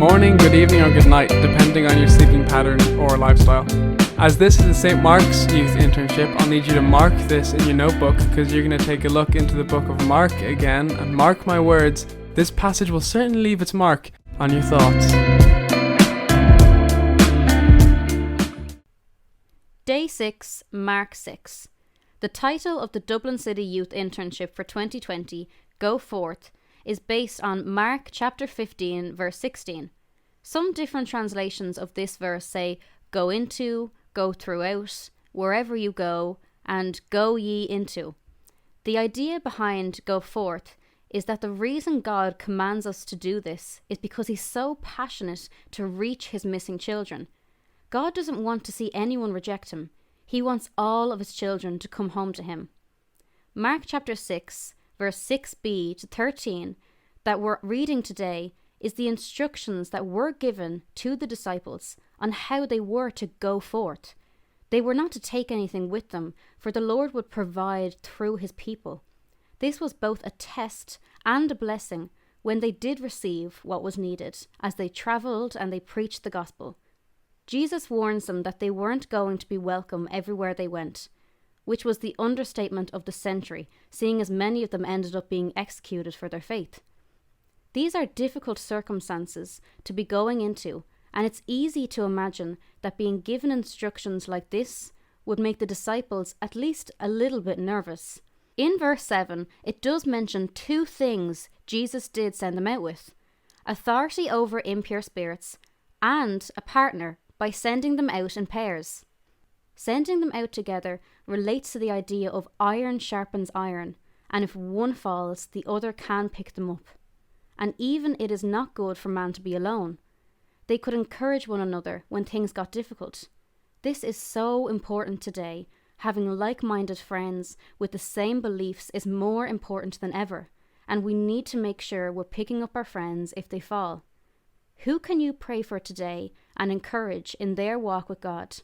morning, good evening, or good night, depending on your sleeping pattern or lifestyle. As this is the St. Mark's Youth Internship, I'll need you to mark this in your notebook because you're going to take a look into the book of Mark again, and mark my words, this passage will certainly leave its mark on your thoughts. Day 6, Mark 6. The title of the Dublin City Youth Internship for 2020, Go Forth, is based on Mark chapter 15, verse 16. Some different translations of this verse say, go into, go throughout, wherever you go, and go ye into. The idea behind go forth is that the reason God commands us to do this is because he's so passionate to reach his missing children. God doesn't want to see anyone reject him. He wants all of his children to come home to him. Mark chapter 6, verse 6b to 13, that we're reading today, is the instructions that were given to the disciples on how they were to go forth. They were not to take anything with them, for the Lord would provide through his people. This was both a test and a blessing when they did receive what was needed, as they travelled and they preached the gospel. Jesus warns them that they weren't going to be welcome everywhere they went, which was the understatement of the century, seeing as many of them ended up being executed for their faith. These are difficult circumstances to be going into, and it's easy to imagine that being given instructions like this would make the disciples at least a little bit nervous. In verse 7, it does mention two things Jesus did send them out with: authority over impure spirits and a partner by sending them out in pairs. Sending them out together relates to the idea of iron sharpens iron, and if one falls, the other can pick them up. And even it is not good for man to be alone. They could encourage one another when things got difficult. This is so important today. Having like-minded friends with the same beliefs is more important than ever, and we need to make sure we're picking up our friends if they fall. Who can you pray for today and encourage in their walk with God?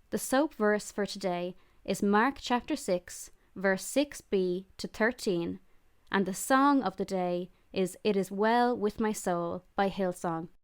The soap verse for today is Mark chapter 6, verse 6b to 13, and the song of the day is It Is Well With My Soul by Hillsong.